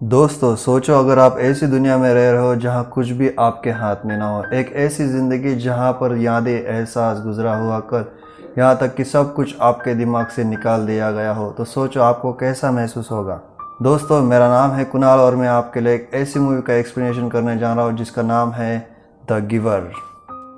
दोस्तों सोचो, अगर आप ऐसी दुनिया में रह रहे हो जहाँ कुछ भी आपके हाथ में ना हो, एक ऐसी ज़िंदगी जहाँ पर यादें, एहसास, गुजरा हुआ कल, यहाँ तक कि सब कुछ आपके दिमाग से निकाल दिया गया हो, तो सोचो आपको कैसा महसूस होगा। दोस्तों मेरा नाम है कुणाल और मैं आपके लिए एक ऐसी मूवी का एक्सप्लेनेशन करने जा रहा हूँ जिसका नाम है द गिवर।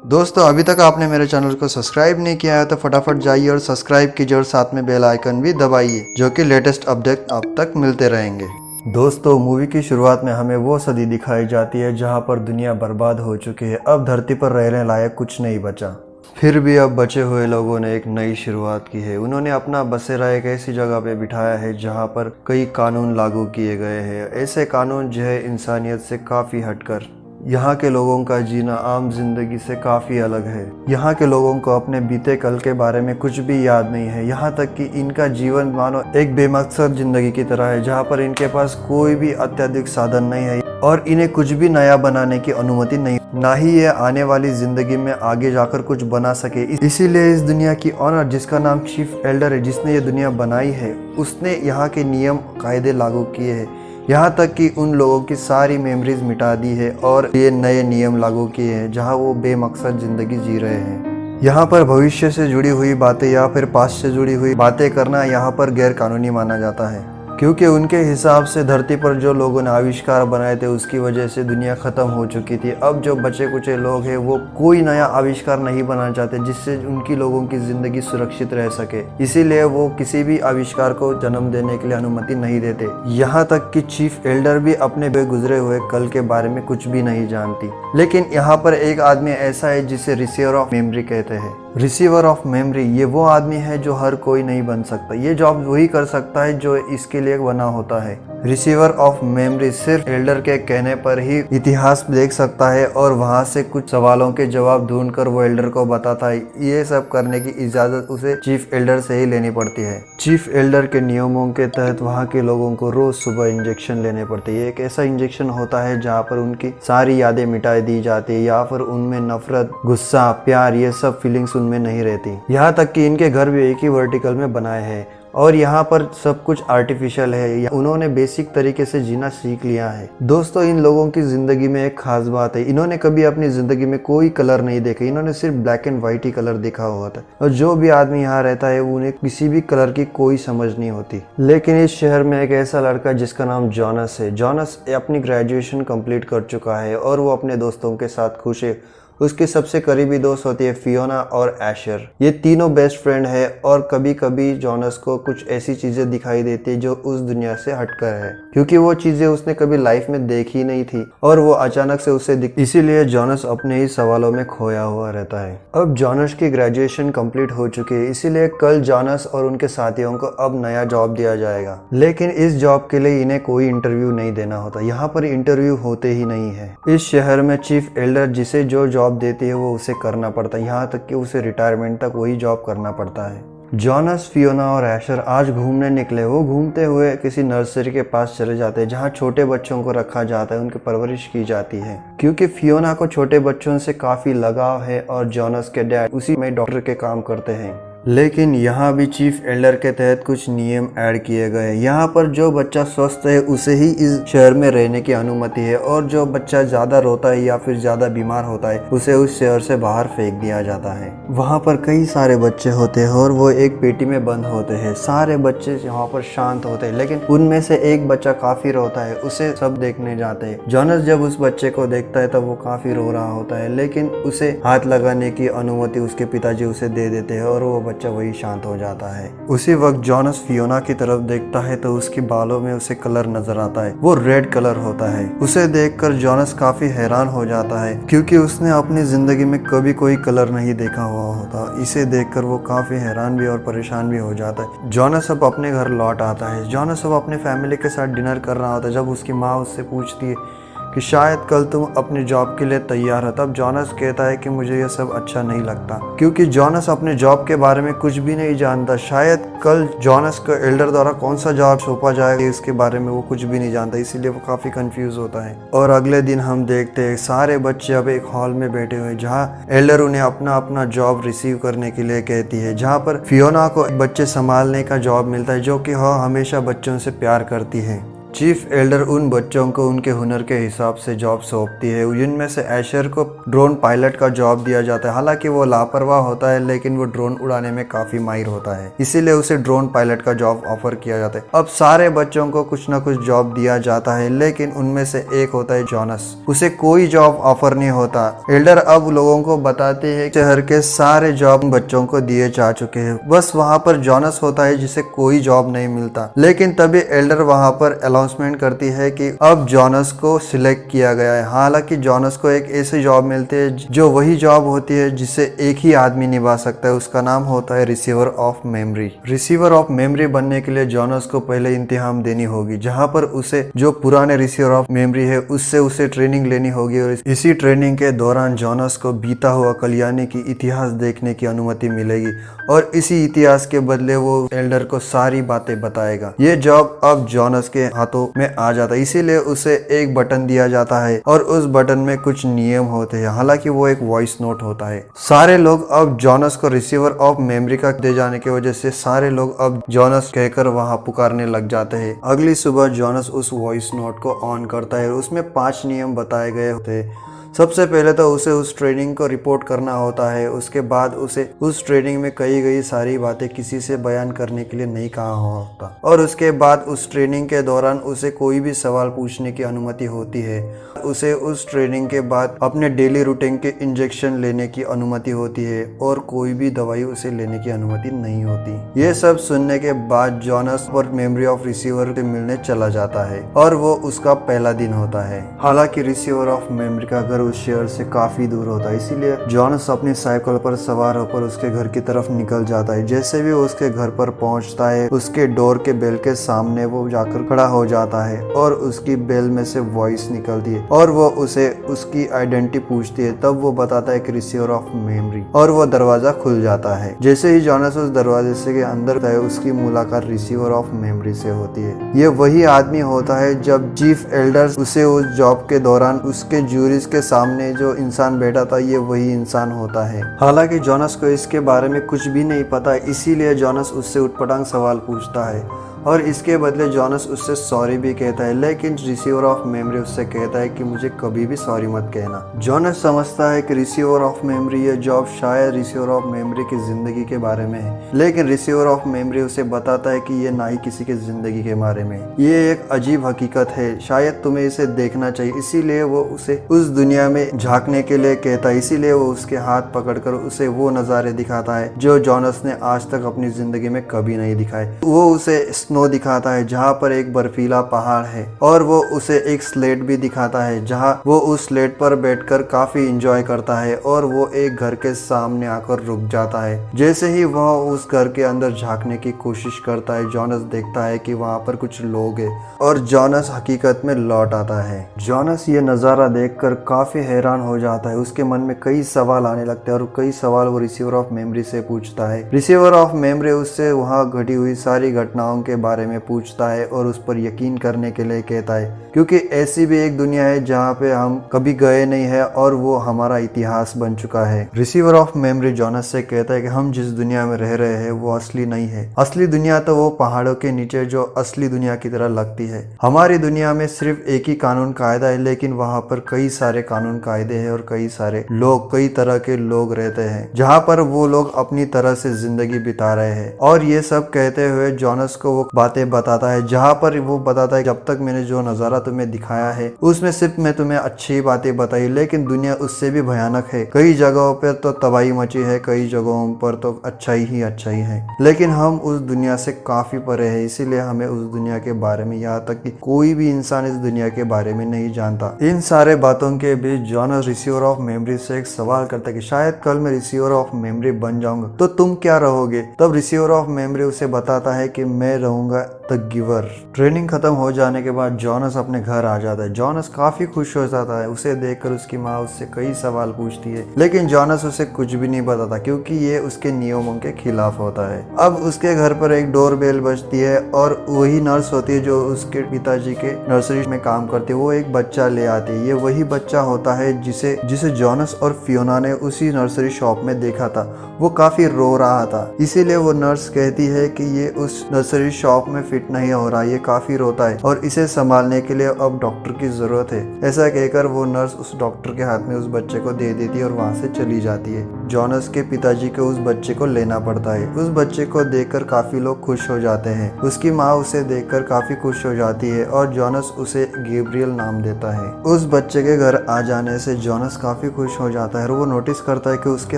दोस्तों अभी तक आपने मेरे चैनल को सब्सक्राइब नहीं किया है तो फटाफट जाइए और सब्सक्राइब कीजिए और साथ में बेल आइकन भी दबाइए, जो कि लेटेस्ट अपडेट आप तक मिलते रहेंगे। दोस्तों मूवी की शुरुआत में हमें वो सदी दिखाई जाती है जहां पर दुनिया बर्बाद हो चुकी है। अब धरती पर रहने लायक कुछ नहीं बचा। फिर भी अब बचे हुए लोगों ने एक नई शुरुआत की है। उन्होंने अपना बसेरा एक ऐसी जगह पे बिठाया है जहां पर कई कानून लागू किए गए हैं, ऐसे कानून जो है इंसानियत से काफ़ी हटकर। यहाँ के लोगों का जीना आम जिंदगी से काफ़ी अलग है। यहाँ के लोगों को अपने बीते कल के बारे में कुछ भी याद नहीं है। यहाँ तक कि इनका जीवन मानो एक बेमकसद जिंदगी की तरह है, जहाँ पर इनके पास कोई भी अत्यधिक साधन नहीं है और इन्हें कुछ भी नया बनाने की अनुमति नहीं, ना ही ये आने वाली जिंदगी में आगे जाकर कुछ बना सके। इसीलिए इस दुनिया की ऑनर, जिसका नाम चीफ एल्डर है, जिसने ये दुनिया बनाई है, उसने यहाँ के नियम कायदे लागू किए हैं। यहाँ तक कि उन लोगों की सारी मेमोरीज मिटा दी है और ये नए नियम लागू किए हैं जहाँ वो बेमकसद जिंदगी जी रहे हैं। यहाँ पर भविष्य से जुड़ी हुई बातें या फिर पास्ट से जुड़ी हुई बातें करना यहाँ पर गैर कानूनी माना जाता है, क्योंकि उनके हिसाब से धरती पर जो लोगों ने आविष्कार बनाए थे उसकी वजह से दुनिया ख़त्म हो चुकी थी। अब जो बचे कुचे लोग हैं वो कोई नया आविष्कार नहीं बनाना चाहते जिससे उनकी लोगों की ज़िंदगी सुरक्षित रह सके, इसीलिए वो किसी भी आविष्कार को जन्म देने के लिए अनुमति नहीं देते। यहाँ तक कि चीफ एल्डर भी अपने गुजरे हुए कल के बारे में कुछ भी नहीं जानती। लेकिन यहाँ पर एक आदमी ऐसा है जिसे रिसीवर ऑफ मेमोरी कहते हैं। रिसीवर ऑफ मेमोरी ये वो आदमी है जो हर कोई नहीं बन सकता। ये जॉब वही कर सकता है जो इसके लिए बना होता है। रिसीवर ऑफ मेमोरी सिर्फ एल्डर के कहने पर ही इतिहास देख सकता है और वहां से कुछ सवालों के जवाब ढूंढकर वो एल्डर को बताता है। ये सब करने की इजाजत उसे चीफ एल्डर से ही लेनी पड़ती है। चीफ एल्डर के नियमों के तहत वहां के लोगों को रोज सुबह इंजेक्शन लेने पड़ते हैं। एक ऐसा इंजेक्शन होता है जहाँ पर उनकी सारी यादें मिटा दी जाती है या फिर उनमें नफरत, गुस्सा, प्यार, ये सब फीलिंग्स उनमें नहीं रहती। यहाँ तक कि इनके घर भी एक ही वर्टिकल में बनाए हैं और यहाँ पर सब कुछ आर्टिफिशियल है। उन्होंने बेसिक तरीके से जीना सीख लिया है। दोस्तों इन लोगों की जिंदगी में एक खास बात है, इन्होंने कभी अपनी जिंदगी में कोई कलर नहीं देखे। इन्होंने सिर्फ black and white he colour देखा हुआ था और जो भी आदमी यहाँ रहता है उन्हें किसी भी कलर की कोई समझ नहीं होती। लेकिन इस शहर में एक ऐसा लड़का जिसका नाम जॉनस है। जॉनस अपनी ग्रेजुएशन कंप्लीट कर चुका है और वो अपने दोस्तों के साथ खुश है। उसकी सबसे करीबी दोस्त होती है फियोना और एशर। ये तीनों बेस्ट फ्रेंड है और कभी कभी जॉनस को कुछ ऐसी चीजें दिखाई देती है जो उस दुनिया से हटकर है, क्योंकि वो चीजें उसने कभी लाइफ में देखी नहीं थी और वो अचानक से उसे इसीलिए जॉनस अपने ही सवालों में खोया हुआ रहता है। अब जॉनस की ग्रेजुएशन कंप्लीट हो चुकी है, इसीलिए कल जॉनस और उनके साथियों को अब नया जॉब दिया जाएगा। लेकिन इस जॉब के लिए इन्हें कोई इंटरव्यू नहीं देना होता। यहाँ पर इंटरव्यू होते ही नहीं है। इस शहर में चीफ एल्डर जिसे जो जॉब देती है वो उसे करना पड़ता है, यहाँ तक कि उसे रिटायरमेंट तक वही जॉब करना पड़ता है। जॉनस, फियोना और एशर आज घूमने निकले। वो घूमते हुए किसी नर्सरी के पास चले जाते हैं जहाँ छोटे बच्चों को रखा जाता है, उनकी परवरिश की जाती है, क्योंकि फियोना को छोटे बच्चों से काफी लगाव है और जॉनस के डैड उसी में डॉक्टर के काम करते हैं। लेकिन यहाँ भी चीफ एल्डर के तहत कुछ नियम ऐड किए गए। यहाँ पर जो बच्चा स्वस्थ है उसे ही इस शहर में रहने की अनुमति है और जो बच्चा ज्यादा रोता है या फिर ज्यादा बीमार होता है उसे उस शहर से बाहर फेंक दिया जाता है। वहाँ पर कई सारे बच्चे होते हैं और वो एक पेटी में बंद होते हैं। सारे बच्चे यहाँ पर शांत होते हैं, लेकिन उनमें से एक बच्चा काफी रोता है। उसे सब देखने जाते हैं। जॉनस जब उस बच्चे को देखता है तब वो काफी रो रहा होता है, लेकिन उसे हाथ लगाने की अनुमति उसके पिताजी उसे दे देते हैं और वो बच्चा वही शांत हो जाता है। उसी वक्त जॉनस फियोना की तरफ देखता है तो उसके बालों में उसे कलर नजर आता है। वो रेड कलर होता है। उसे देखकर जॉनस काफी हैरान हो जाता है, क्योंकि उसने अपनी जिंदगी में कभी कोई कलर नहीं देखा हुआ होता। इसे देखकर वो काफी हैरान भी और परेशान भी हो जाता है। जॉनस अब अपने घर लौट आता है। जॉनस अब अपने फैमिली के साथ डिनर कर रहा होता है जब उसकी माँ उससे पूछती है कि शायद कल तुम अपनी जॉब के लिए तैयार हो। तब जॉनस कहता है कि मुझे यह सब अच्छा नहीं लगता, क्योंकि जॉनस अपने जॉब के बारे में कुछ भी नहीं जानता। शायद कल जॉनस को एल्डर द्वारा कौन सा जॉब सौंपा जाएगा इसके बारे में वो कुछ भी नहीं जानता, इसीलिए वो काफी कंफ्यूज होता है। और अगले दिन हम देखते हैं सारे बच्चे अब एक हॉल में बैठे हुए जहाँ एल्डर उन्हें अपना अपना जॉब रिसीव करने के लिए कहती है, जहाँ पर फियोना को बच्चे संभालने का जॉब मिलता है, जो कि वह हमेशा बच्चों से प्यार करती है। चीफ एल्डर उन बच्चों को उनके हुनर के हिसाब से जॉब सौंपती है, जिनमें से एशर को ड्रोन पायलट का जॉब दिया जाता है। हालांकि वो लापरवाह होता है लेकिन वो ड्रोन उड़ाने में काफी माहिर होता है, इसीलिए उसे ड्रोन पायलट का जॉब ऑफर किया जाता है। अब सारे बच्चों को कुछ ना कुछ जॉब दिया जाता है, लेकिन उनमें से एक होता है जॉनस, उसे कोई जॉब ऑफर नहीं होता। एल्डर अब लोगों को बताते हैं शहर के सारे जॉब बच्चों को दिए जा चुके हैं, बस वहाँ पर जॉनस होता है जिसे कोई जॉब नहीं मिलता। लेकिन तभी एल्डर वहाँ पर अनाउंसमेंट करती है कि अब जॉनस को सिलेक्ट किया गया है। हालांकि जॉनस को एक ऐसी जॉब मिलती है जो वही जॉब होती है जिसे एक ही आदमी निभा सकता है, उसका नाम होता है receiver of memory. Receiver of memory बनने के लिए जॉनस को पहले इम्तिहान देनी होगी, जहाँ पर उसे जो पुराने रिसीवर ऑफ मेमोरी है उससे उसे ट्रेनिंग लेनी होगी, और इसी ट्रेनिंग के दौरान जॉनस को बीता हुआ कल यानी कि इतिहास देखने की अनुमति मिलेगी, और इसी इतिहास के बदले वो एल्डर को सारी बातें बताएगा। ये जॉब अब जॉनस के हाथों में आ जाता है, इसीलिए उसे एक बटन दिया जाता है और उस बटन में कुछ नियम होते हैं। हालांकि वो एक वॉइस नोट होता है। सारे लोग अब जॉनस को रिसीवर ऑफ मेमोरी का दे जाने की वजह से सारे लोग अब जॉनस कहकर वहां पुकारने लग जाते हैं। अगली सुबह जॉनस उस वॉइस नोट को ऑन करता है, उसमें 5 नियम बताए गए होते हैं। सबसे पहले तो उसे उस ट्रेनिंग को रिपोर्ट करना होता है, उसके बाद उसे उस ट्रेनिंग में कही गई सारी बातें किसी से बयान करने के लिए नहीं कहा होता, और उसके बाद उस ट्रेनिंग के दौरान उसे कोई भी सवाल पूछने की अनुमति होती है। उसे उस ट्रेनिंग के बाद अपने डेली रूटीन के इंजेक्शन लेने की अनुमति होती है, और कोई भी दवाई उसे लेने की अनुमति नहीं होती। ये सब सुनने के बाद जॉनस और मेमोरी ऑफ रिसीवर से मिलने चला जाता है, और वो उसका पहला दिन होता है। हालांकि रिसीवर ऑफ मेमोरी का घर उस शहर से काफी दूर होता है, इसीलिए जॉनस अपनी साइकिल पर सवार होकर उसके घर की तरफ निकल जाता है। जैसे भी उसके घर पर पहुंचता है, उसके डोर के बेल के सामने वो जाकर खड़ा हो जाता है, और उसकी बेल में से वॉइस निकलती है, और वो उसे उसकी आइडेंटिटी पूछती है। तब वो बताता है कि रिसीवर ऑफ मेमोरी, और वो दरवाजा खुल जाता है। जैसे ही जॉनस उस दरवाजे से के अंदर जाए, उसकी मुलाकात रिसीवर ऑफ मेमोरी से होती है। ये वही आदमी होता है जब चीफ एल्डर उसे उस जॉब के दौरान उसके जूरीज के सामने जो इंसान बैठा था, ये वही इंसान होता है। हालांकि जॉनस को इसके बारे में कुछ भी नहीं पता, इसीलिए जॉनस उससे उटपटांग सवाल पूछता है, और इसके बदले जॉनस उससे सॉरी भी कहता है। लेकिन रिसीवर ऑफ मेमोरी उससे कहता है कि मुझे कभी भी सॉरी मत कहना। जॉनस समझता है कि रिसीवर ऑफ मेमोरी ये जॉब शायद रिसीवर ऑफ मेमोरी की जिंदगी के बारे में है, लेकिन रिसीवर ऑफ मेमोरी उसे बताता है कि ये ना ही किसी की जिंदगी के बारे में। ये एक अजीब हकीकत है, शायद तुम्हें इसे देखना चाहिए। इसीलिए वो उसे उस दुनिया में झांकने के लिए कहता है। इसीलिए वो उसके हाथ पकड़कर उसे वो नज़ारे दिखाता है जो जॉनस ने आज तक अपनी जिंदगी में कभी नहीं दिखाए। वो उसे स्नो दिखाता है जहाँ पर एक बर्फीला पहाड़ है, और वो उसे एक स्लेट भी दिखाता है जहाँ वो उस स्लेट पर बैठकर काफी इंजॉय करता है, और वो एक घर के सामने आकर रुक जाता है। जैसे ही वह उस घर के अंदर झांकने की कोशिश करता है, जॉनस देखता है कि वहाँ पर कुछ लोग हैं, और जॉनस हकीकत में लौट आता है। जॉनस ये नज़ारा देखकर काफी हैरान हो जाता है, उसके मन में कई सवाल आने लगते हैं, और कई सवाल वो रिसीवर ऑफ मेमोरी से पूछता है। रिसीवर ऑफ मेमोरी उससे वहाँ घटी हुई सारी घटनाओं के बारे में पूछता है, और उस पर यकीन करने के लिए कहता है, क्योंकि ऐसी भी एक दुनिया है जहाँ पे हम कभी गए नहीं है, और वो हमारा इतिहास बन चुका है। रिसीवर ऑफ मेमोरी जॉनस से कहता है कि हम जिस दुनिया में रह रहे हैं वो असली नहीं है। असली दुनिया तो वो पहाड़ों के नीचे जो असली दुनिया की तरह लगती है। हमारी दुनिया में सिर्फ एक ही कानून कायदा है, लेकिन वहाँ पर कई सारे कानून कायदे हैं, और कई सारे लोग, कई तरह के लोग रहते हैं, जहाँ पर वो लोग अपनी तरह से जिंदगी बिता रहे हैं। और ये सब कहते हुए जॉनस को वो बातें बताता है, जहाँ पर वो बताता है जब तक मैंने जो नज़ारा तुम्हें दिखाया है उसमें सिर्फ मैं तुम्हें अच्छी बातें बताई, लेकिन दुनिया उससे भी भयानक है। कई जगहों पर तो तबाही मची है, कई जगहों पर तो अच्छाई ही अच्छाई है, लेकिन हम उस दुनिया से काफी परे है। इसीलिए हमें उस दुनिया के बारे में, यहाँ तक कि कोई भी इंसान इस दुनिया के बारे में नहीं जानता। इन सारे बातों के बीच जॉनस रिसीवर ऑफ मेमोरी से एक सवाल करता है कि शायद कल मैं रिसीवर ऑफ मेमोरी बन जाऊंगा तो तुम क्या रहोगे। तब रिसीवर ऑफ मेमोरी उसे बताता है कि मैं रहूंगा द गिवर। ट्रेनिंग खत्म हो जाने के बाद जॉनस अपने घर आ जाता है। जॉनस काफी खुश हो जाता है। उसे देखकर उसकी माँ उससे कई सवाल पूछती है, लेकिन जॉनस उसे कुछ भी नहीं बताता क्योंकि ये उसके नियमों के खिलाफ होता है। अब उसके घर पर एक डोर बेल बजती है और वही नर्स होती है जो उसके पिताजी के नर्सरी में काम करती है। वो एक बच्चा ले आती है। ये वही बच्चा होता है जिसे जॉनस और फियोना ने उसी नर्सरी शॉप में देखा था। वो काफी रो रहा था, इसीलिए वो नर्स कहती है कि ये उस नर्सरी शॉप में फिट नहीं हो रहा, ये काफी रोता है और इसे संभालने के लिए अब डॉक्टर की जरूरत है। ऐसा कहकर वो नर्स उस डॉक्टर के हाथ में उस बच्चे को दे देती है और वहाँ से चली जाती है। जॉनस के पिताजी को उस बच्चे को लेना पड़ता है। उस बच्चे को देखकर काफी लोग खुश हो जाते हैं। उसकी माँ उसे देखकर काफी खुश हो जाती है और जॉनस उसे गैब्रियल नाम देता है। उस बच्चे के घर आ जाने से जॉनस काफी खुश हो जाता है और वो नोटिस करता है कि उसके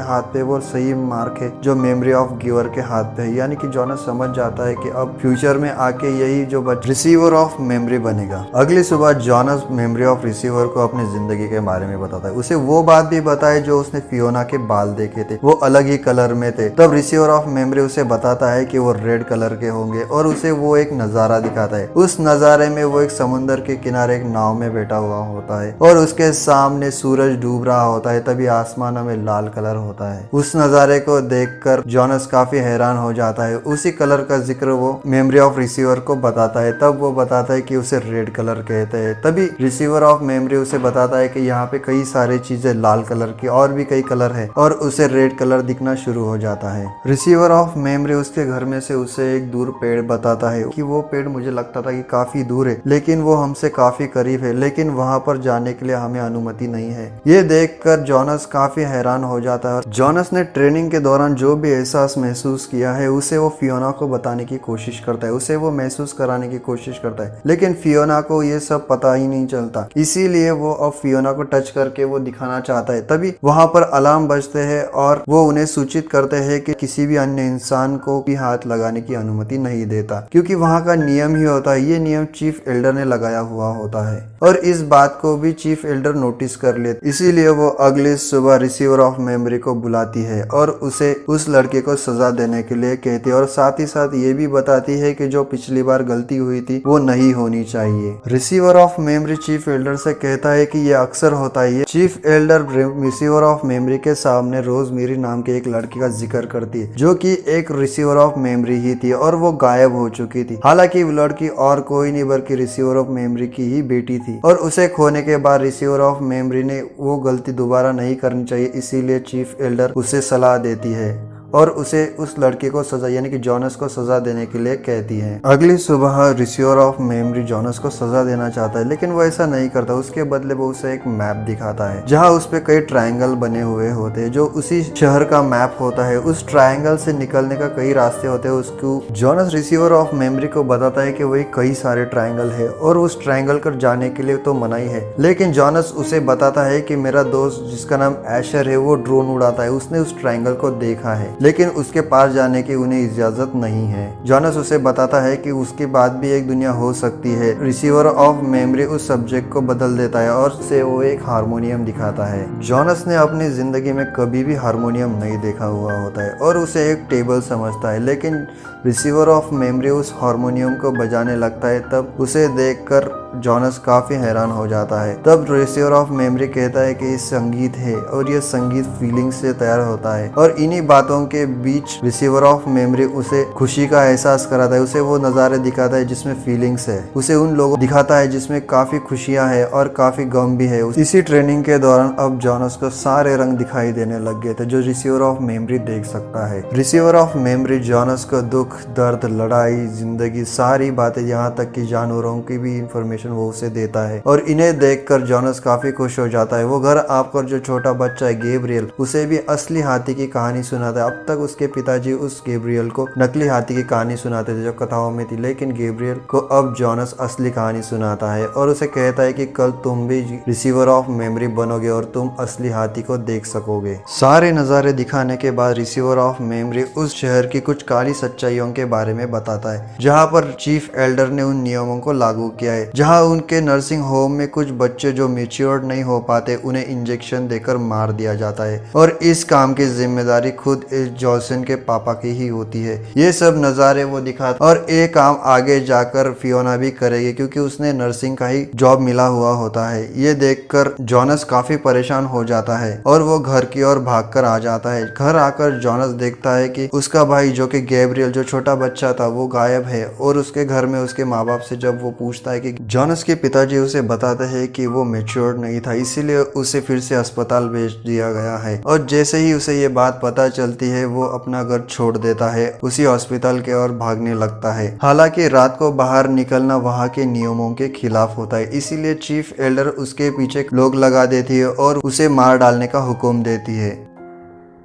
हाथ पे वो सही मार्क है जो मेमोरी ऑफ गिवर के हाथ पे है। यानी कि जॉनस समझ जाता है कि अब फ्यूचर में आके यही जो रिसीवर ऑफ मेमोरी बनेगा। अगली सुबह जॉनस मेमोरी ऑफ रिसीवर को अपनी जिंदगी के बारे में बताता है। उसे वो बात भी बताए जो उसने फियोना के बाल देखे थे, वो अलग ही कलर में थे। तब रिसीवर ऑफ मेमोरी उसे बताता है कि वो रेड कलर के होंगे और उसे वो एक नजारा दिखाता है। उस नजारे में वो एक समुद्र के किनारे एक नाव में बैठा हुआ होता है और उसके सामने सूरज डूब रहा होता है। तभी आसमान में लाल कलर होता है। उस नजारे को देखकर जॉनस काफी हैरान हो जाता है। उसी कलर का जिक्र वो मेमोरी ऑफ रिसीवर को बताता है। तब वो बताता है कि उसे रेड कलर कहते हैं। तभी रिसीवर ऑफ मेमोरी उसे बताता है कि यहाँ पे कई सारी चीजें लाल कलर की और भी कई कलर है और उसे रेड कलर दिखना शुरू हो जाता है। रिसीवर ऑफ मेमोरी उसके घर में से उसे एक दूर पेड़ बताता है कि वो पेड़ मुझे लगता था कि काफी दूर है लेकिन वो हमसे काफी करीब है, लेकिन वहां पर जाने के लिए हमें अनुमति नहीं है। ये देखकर जॉनस काफी हैरान हो जाता है और जॉनस ने ट्रेनिंग के दौरान जो भी एहसास महसूस किया है उसे वो फियोना को बताने की कोशिश करता है, उसे वो महसूस कराने की कोशिश करता है, लेकिन फियोना को ये सब पता ही नहीं चलता। इसीलिए वो अब फियोना को टच करके वो दिखाना चाहता है। तभी वहां पर अलार्म बजते हैं और वो उन्हें सूचित करते हैं कि किसी भी अन्य इंसान को भी हाथ लगाने की अनुमति नहीं देता, क्योंकि वहां का नियम ही होता है। ये नियम चीफ एल्डर ने लगाया हुआ होता है और इस बात को भी चीफ एल्डर नोटिस कर लेते। इसीलिए वो अगली सुबह रिसीवर ऑफ मेमोरी को बुलाती है और उसे उस लड़के को सजा देने के लिए कहती है और साथ ही साथ ये भी बताती है कि जो पिछली बार गलती हुई थी वो नहीं होनी चाहिए। Receiver of memory chief Elder से कहता है कि ये अक्सर होता है। ये chief Elder receiver of memory के सामने रोजमेरी नाम के एक लड़की का जिक्र करती है जो कि एक रिसीवर ऑफ मेमोरी ही थी और वो गायब हो चुकी थी। हालांकि वो लड़की और कोई नहीं बल्कि रिसीवर ऑफ मेमोरी की ही बेटी थी और उसे खोने के बाद रिसीवर ऑफ मेमोरी ने वो गलती दोबारा नहीं करनी चाहिए, इसीलिए चीफ एल्डर उसे सलाह देती है और उसे उस लड़के को सजा यानी कि जॉनस को सजा देने के लिए कहती है। अगली सुबह रिसीवर ऑफ मेमोरी जॉनस को सजा देना चाहता है लेकिन वो ऐसा नहीं करता। उसके बदले वो उसे एक मैप दिखाता है जहां उस पे कई ट्रायंगल बने हुए होते हैं जो उसी शहर का मैप होता है। उस ट्रायंगल से निकलने का कई रास्ते होते हैं। उसको जॉनस रिसीवर ऑफ मेमोरी को बताता है कि वही कई सारे ट्रायंगल है और उस ट्रायंगल कर जाने के लिए तो मनाही है, लेकिन जॉनस उसे बताता है कि मेरा दोस्त जिसका नाम एशर है वो ड्रोन उड़ाता है, उसने उस ट्रायंगल को देखा है लेकिन उसके पास जाने की उन्हें इजाजत नहीं है। जॉनस उसे बताता है कि उसके बाद भी एक दुनिया हो सकती है। रिसीवर ऑफ मेमोरी उस सब्जेक्ट को बदल देता है और उसे वो एक हारमोनियम दिखाता है। जॉनस ने अपनी जिंदगी में कभी भी हारमोनियम नहीं देखा हुआ होता है और उसे एक टेबल समझता है, लेकिन रिसीवर ऑफ मेमोरी उस हारमोनियम को बजाने लगता है। तब उसे देखकर जॉनस काफी हैरान हो जाता है। तब रिसीवर ऑफ मेमोरी कहता है कि ये संगीत है और ये संगीत फीलिंग से तैयार होता है और इन्हीं बातों के बीच रिसीवर ऑफ मेमोरी उसे खुशी का एहसास कराता है। उसे वो नज़ारे दिखाता है जिसमें फीलिंग्स है, उसे उन लोगों दिखाता है जिसमें काफी खुशियां है और काफी गम भी है। इसी ट्रेनिंग के दौरान अब जॉनस को सारे रंग दिखाई देने लग गए थे जो रिसीवर ऑफ मेमोरी देख सकता है। रिसीवर ऑफ मेमोरी जॉनस को दुख, दर्द, लड़ाई, जिंदगी, सारी बातें, यहाँ तक कि जानवरों की भी इंफॉर्मेशन वो उसे देता है और इन्हें देखकर जॉनस काफी खुश हो जाता है। वो घर आकर जो छोटा बच्चा है गैब्रियल, उसे भी असली हाथी की कहानी सुनाता है। अब तक उसके पिताजी उस गैब्रियल को नकली हाथी की कहानी सुनाते थे जो कथाओं में थी, लेकिन गैब्रियल को अब जॉनस असली कहानी सुनाता है और उसे कहता है कि कल तुम भी रिसीवर ऑफ मेमोरी बनोगे और तुम असली हाथी को देख सकोगे। सारे नजारे दिखाने के बाद रिसीवर ऑफ मेमोरी उस शहर की कुछ काली सच्चाइयों के बारे में बताता है जहाँ पर चीफ एल्डर ने उन नियमों को लागू किया है, जहाँ उनके नर्सिंग होम में कुछ बच्चे जो मैच्योर नहीं हो पाते उन्हें इंजेक्शन देकर मार दिया जाता है और इस काम की जिम्मेदारी खुद इस जॉनसन के पापा की ही होती है। ये सब नज़ारे वो दिखाता और ये काम आगे जाकर फियोना भी करेगी क्योंकि उसने नर्सिंग का ही जॉब मिला हुआ होता है। ये देखकर जॉनस काफी परेशान हो जाता है और वो घर की ओर भागकर आ जाता है। घर आकर जॉनस देखता है कि उसका भाई जो कि गैब्रियल जो छोटा बच्चा था वो गायब है और उसके घर में उसके माँ बाप से जब वो पूछता है कि जॉनस के पिताजी उसे बताते हैं कि वो मैच्योर नहीं था, इसीलिए उसे फिर से अस्पताल भेज दिया गया है। और जैसे ही उसे ये बात पता चलती है वो अपना घर छोड़ देता है, उसी हॉस्पिटल के ओर भागने लगता है। हालांकि रात को बाहर निकलना वहाँ के नियमों के खिलाफ होता है, इसीलिए चीफ एल्डर उसके पीछे लोग लगा देती है और उसे मार डालने का हुक्म देती है।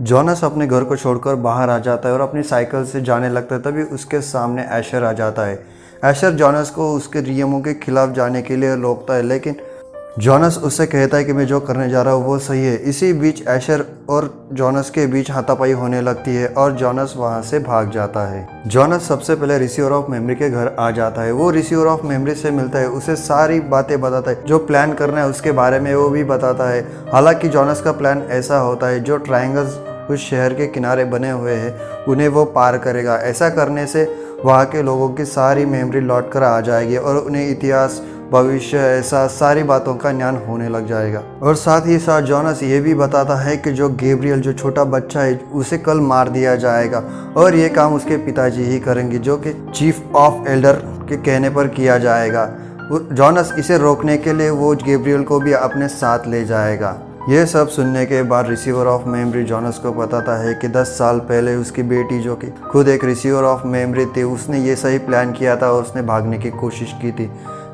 जॉनस अपने घर को छोड़कर बाहर आ जाता है और अपनी साइकिल से जाने लगता है। तभी उसके सामने एशर आ जाता है। एशर जॉनस को उसके नियमों के खिलाफ जाने के लिए रोकता है, लेकिन जॉनस उससे कहता है कि मैं जो करने जा रहा हूँ वो सही है। इसी बीच एशर और जॉनस के बीच हाथापाई होने लगती है और जॉनस वहाँ से भाग जाता है। जॉनस सबसे पहले रिसीवर ऑफ मेमोरी के घर आ जाता है। वो रिसीवर ऑफ मेमोरी से मिलता है, उसे सारी बातें बताता है, जो प्लान करना है उसके बारे में वो भी बताता है। हालांकि जॉनस का प्लान ऐसा होता है, जो ट्रायंगल्स उस शहर के किनारे बने हुए हैं उन्हें वो पार करेगा। ऐसा करने से वहाँ के लोगों की सारी मेमोरी लौट कर आ जाएगी और उन्हें इतिहास, भविष्य, ऐसा सारी बातों का ज्ञान होने लग जाएगा। और साथ ही साथ जॉनस ये भी बताता है कि जो गैब्रियल, जो छोटा बच्चा है, उसे कल मार दिया जाएगा और ये काम उसके पिताजी ही करेंगे, जो कि चीफ ऑफ एल्डर के कहने पर किया जाएगा। जॉनस इसे रोकने के लिए वो गैब्रियल को भी अपने साथ ले जाएगा। यह सब सुनने के बाद रिसीवर ऑफ मेमोरी जॉनस को बताता है कि 10 साल पहले उसकी बेटी, जो कि खुद एक रिसीवर ऑफ मेमोरी थी, उसने ये सही प्लान किया था और उसने भागने की कोशिश की थी,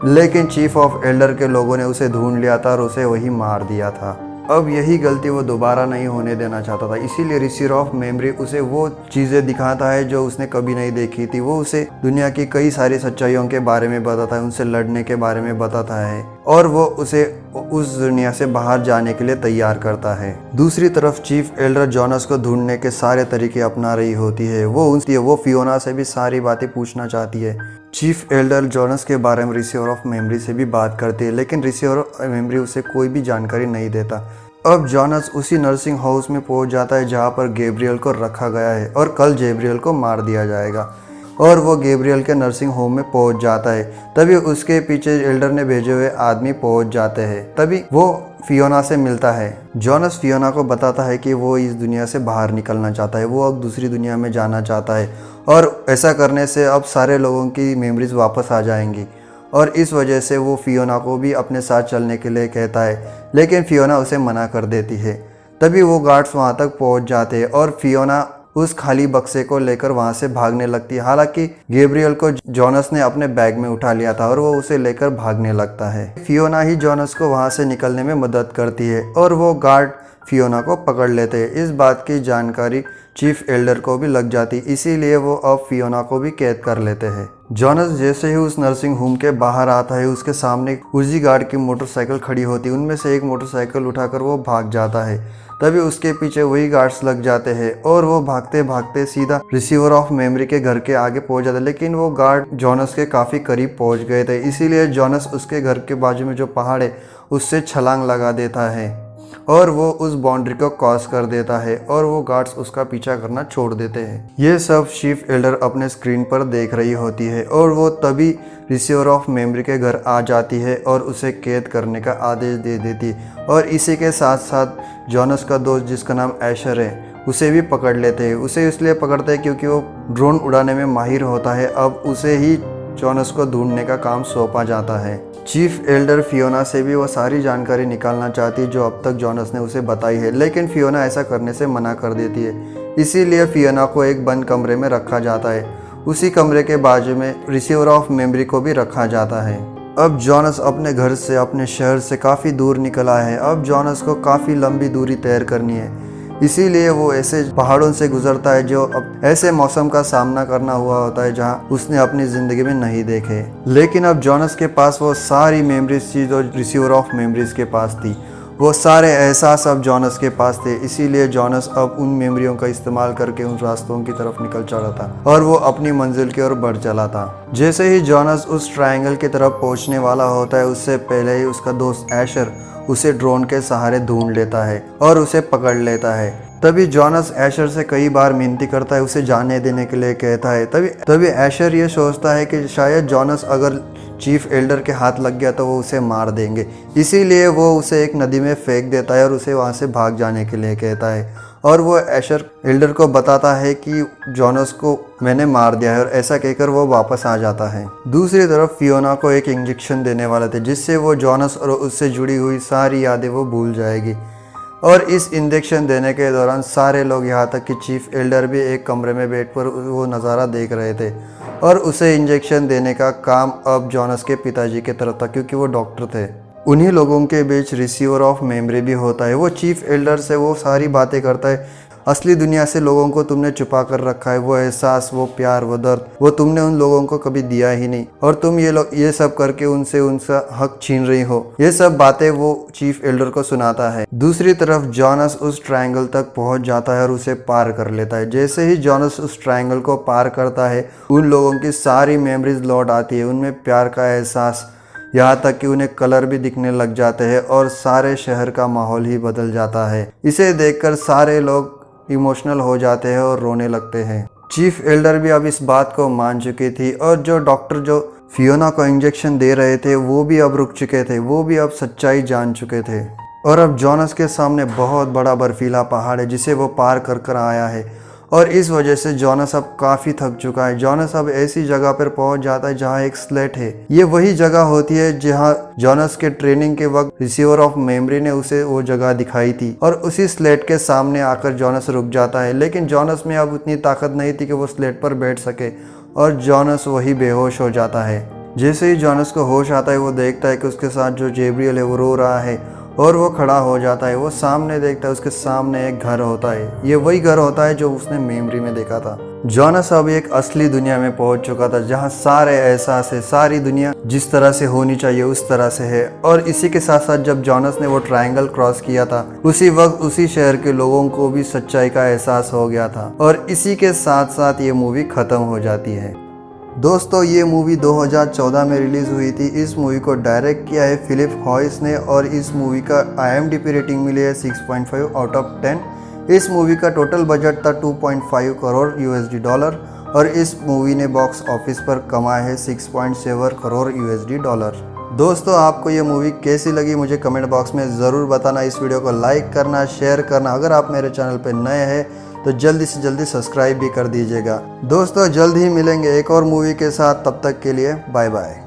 लेकिन चीफ ऑफ एल्डर के लोगों ने उसे ढूंढ लिया था और उसे वही मार दिया था। अब यही गलती वो दोबारा नहीं होने देना चाहता था, इसीलिए रिसीवर ऑफ मेमोरी उसे वो चीज़ें दिखाता है जो उसने कभी नहीं देखी थी। वो उसे दुनिया की कई सारी सच्चाइयों के बारे में बताता है, उनसे लड़ने के बारे में बताता है और वो उसे उस दुनिया से बाहर जाने के लिए तैयार करता है। दूसरी तरफ चीफ एल्डर जॉनस को ढूंढने के सारे तरीके अपना रही होती है। वो फियोना से भी सारी बातें पूछना चाहती है। चीफ एल्डर जॉनस के बारे में रिसीवर ऑफ मेमोरी से भी बात करती है, लेकिन रिसीवर ऑफ मेमोरी उसे कोई भी जानकारी नहीं देता। अब जॉनस उसी नर्सिंग हाउस में पहुंच जाता है जहां पर गैब्रियल को रखा गया है और कल गैब्रियल को मार दिया जाएगा, और वो गैब्रियल के नर्सिंग होम में पहुंच जाता है। तभी उसके पीछे एल्डर ने भेजे हुए आदमी पहुंच जाते हैं। तभी वो फियोना से मिलता है। जॉनस फियोना को बताता है कि वो इस दुनिया से बाहर निकलना चाहता है, वो अब दूसरी दुनिया में जाना चाहता है और ऐसा करने से अब सारे लोगों की मेमोरीज वापस आ जाएंगी, और इस वजह से वो फियोना को भी अपने साथ चलने के लिए कहता है, लेकिन फियोना उसे मना कर देती है। तभी वो गार्ड्स वहाँ तक पहुँच जाते हैं और फियोना उस खाली बक्से को लेकर वहाँ से भागने लगती है। हालांकि गैब्रियल को जॉनस ने अपने बैग में उठा लिया था और वो उसे लेकर भागने लगता है। फियोना ही जॉनस को वहाँ से निकलने में मदद करती है और वो गार्ड फियोना को पकड़ लेते हैं। इस बात की जानकारी चीफ एल्डर को भी लग जाती, इसीलिए वो अब फियोना को भी कैद कर लेते हैं। जॉनस जैसे ही उस नर्सिंग होम के बाहर आता है, उसके सामने उसी गार्ड की मोटरसाइकिल खड़ी होती है। उनमें से एक मोटरसाइकिल उठाकर वो भाग जाता है। तभी उसके पीछे वही गार्ड्स लग जाते हैं और वो भागते भागते सीधा रिसीवर ऑफ मेमोरी के घर के आगे पहुंच जाता है, लेकिन वो गार्ड जॉनस के काफ़ी करीब पहुंच गए थे, इसीलिए जॉनस उसके घर के बाजू में जो पहाड़ है उससे छलांग लगा देता है और वो उस बाउंड्री को क्रॉस कर देता है और वो गार्ड्स उसका पीछा करना छोड़ देते हैं। ये सब चीफ एल्डर अपने स्क्रीन पर देख रही होती है और वो तभी रिसीवर ऑफ मेमोरी के घर आ जाती है और उसे कैद करने का आदेश दे देती है। और इसी के साथ साथ जॉनस का दोस्त, जिसका नाम एशर है, उसे भी पकड़ लेते हैं। उसे इसलिए पकड़ते हैं क्योंकि वो ड्रोन उड़ाने में माहिर होता है। अब उसे ही जॉनस को ढूंढने का काम सौंपा जाता है। चीफ एल्डर फियोना से भी वो सारी जानकारी निकालना चाहती जो अब तक जॉनस ने उसे बताई है, लेकिन फियोना ऐसा करने से मना कर देती है। इसीलिए फियोना को एक बंद कमरे में रखा जाता है। उसी कमरे के बाजू में रिसीवर ऑफ मेमोरी को भी रखा जाता है। अब जॉनस अपने घर से, अपने शहर से काफ़ी दूर निकला है। अब जॉनस को काफ़ी लंबी दूरी तय करनी है, इसीलिए वो ऐसे पहाड़ों से गुजरता है जो अब ऐसे मौसम का सामना करना हुआ होता है जहां उसने अपनी ज़िंदगी में नहीं देखे। लेकिन अब जॉनस के पास वो सारी मेमोरीज थी जो रिसीवर ऑफ मेमोरीज के पास थी। वो सारे एहसास अब जॉनस के पास थे, इसीलिए जॉनस अब उन मेमोरियों का इस्तेमाल करके उन रास्तों की तरफ निकल चला था और वो अपनी मंजिल की ओर बढ़ चला था। जैसे ही जॉनस उस ट्रायंगल की तरफ पहुंचने वाला होता है, उससे पहले ही उसका दोस्त एशर उसे ड्रोन के सहारे ढूंढ लेता है और उसे पकड़ लेता है। तभी जॉनस एशर से कई बार मिनती करता है, उसे जाने देने के लिए कहता है। तभी एशर ये सोचता है कि शायद जॉनस अगर चीफ एल्डर के हाथ लग गया तो वो उसे मार देंगे, इसीलिए वो उसे एक नदी में फेंक देता है और उसे वहाँ से भाग जाने के लिए कहता है। और वो एशर एल्डर को बताता है कि जॉनस को मैंने मार दिया है और ऐसा कहकर वो वापस आ जाता है। दूसरी तरफ फियोना को एक इंजेक्शन देने वाले थे जिससे वो जॉनस और उससे जुड़ी हुई सारी यादें वो भूल जाएगी। और इस इंजेक्शन देने के दौरान सारे लोग यहाँ तक कि चीफ एल्डर भी एक कमरे में बैठकर वो नज़ारा देख रहे थे और उसे इंजेक्शन देने का काम अब जॉनस के पिताजी की तरफ था क्योंकि वो डॉक्टर थे। उन्हीं लोगों के बीच रिसीवर ऑफ मेमोरी भी होता है। वो चीफ एल्डर से वो सारी बातें करता है, असली दुनिया से लोगों को तुमने छुपा कर रखा है, वो एहसास, वो प्यार, वो दर्द, वो तुमने उन लोगों को कभी दिया ही नहीं और तुम ये सब करके उनसे उनका हक छीन रही हो। ये सब बातें वो चीफ एल्डर को सुनाता है। दूसरी तरफ जॉनस उस ट्रायंगल तक पहुंच जाता है और उसे पार कर लेता है। जैसे ही जॉनस उस ट्रायंगल को पार करता है उन लोगों की सारी मेमोरीज लौट आती है, उनमें प्यार का एहसास, यहाँ तक कि उन्हें कलर भी दिखने लग जाते हैं और सारे शहर का माहौल ही बदल जाता है। इसे देखकर सारे लोग इमोशनल हो जाते हैं और रोने लगते हैं। चीफ एल्डर भी अब इस बात को मान चुकी थी और जो डॉक्टर जो फियोना को इंजेक्शन दे रहे थे वो भी अब रुक चुके थे, वो भी अब सच्चाई जान चुके थे। और अब जॉनस के सामने बहुत बड़ा बर्फीला पहाड़ है जिसे वो पार कर कर आया है और इस वजह से जॉनस अब काफ़ी थक चुका है। जॉनस अब ऐसी जगह पर पहुंच जाता है जहां एक स्लेट है। ये वही जगह होती है जहां जॉनस के ट्रेनिंग के वक्त रिसीवर ऑफ मेमोरी ने उसे वो जगह दिखाई थी और उसी स्लेट के सामने आकर जॉनस रुक जाता है। लेकिन जॉनस में अब उतनी ताकत नहीं थी कि वो स्लेट पर बैठ सके और जॉनस वही बेहोश हो जाता है। जैसे ही जॉनस को होश आता है वो देखता है कि उसके साथ जो जेब्रियल है वो रो रहा है और वो खड़ा हो जाता है। वो सामने देखता है, उसके सामने एक घर होता है। ये वही घर होता है जो उसने मेमोरी में देखा था। जॉनस अब एक असली दुनिया में पहुंच चुका था जहां सारे एहसास है, सारी दुनिया जिस तरह से होनी चाहिए उस तरह से है। और इसी के साथ साथ जब जॉनस ने वो ट्रायंगल क्रॉस किया था उसी वक्त उसी शहर के लोगों को भी सच्चाई का एहसास हो गया था और इसी के साथ साथ ये मूवी खत्म हो जाती है। दोस्तों ये मूवी 2014 में रिलीज़ हुई थी। इस मूवी को डायरेक्ट किया है फिलिप हॉयस ने और इस मूवी का IMDb रेटिंग मिली है 6.5 आउट ऑफ 10। इस मूवी का टोटल बजट था 2.5 करोड़ USD और इस मूवी ने बॉक्स ऑफिस पर कमाया है 6.7 करोड़ USD। दोस्तों आपको ये मूवी कैसी लगी मुझे कमेंट बॉक्स में ज़रूर बताना। इस वीडियो को लाइक करना, शेयर करना। अगर आप मेरे चैनल पर नए हैं तो जल्दी से जल्दी सब्सक्राइब भी कर दीजिएगा। दोस्तों जल्द ही मिलेंगे एक और मूवी के साथ, तब तक के लिए बाय बाय।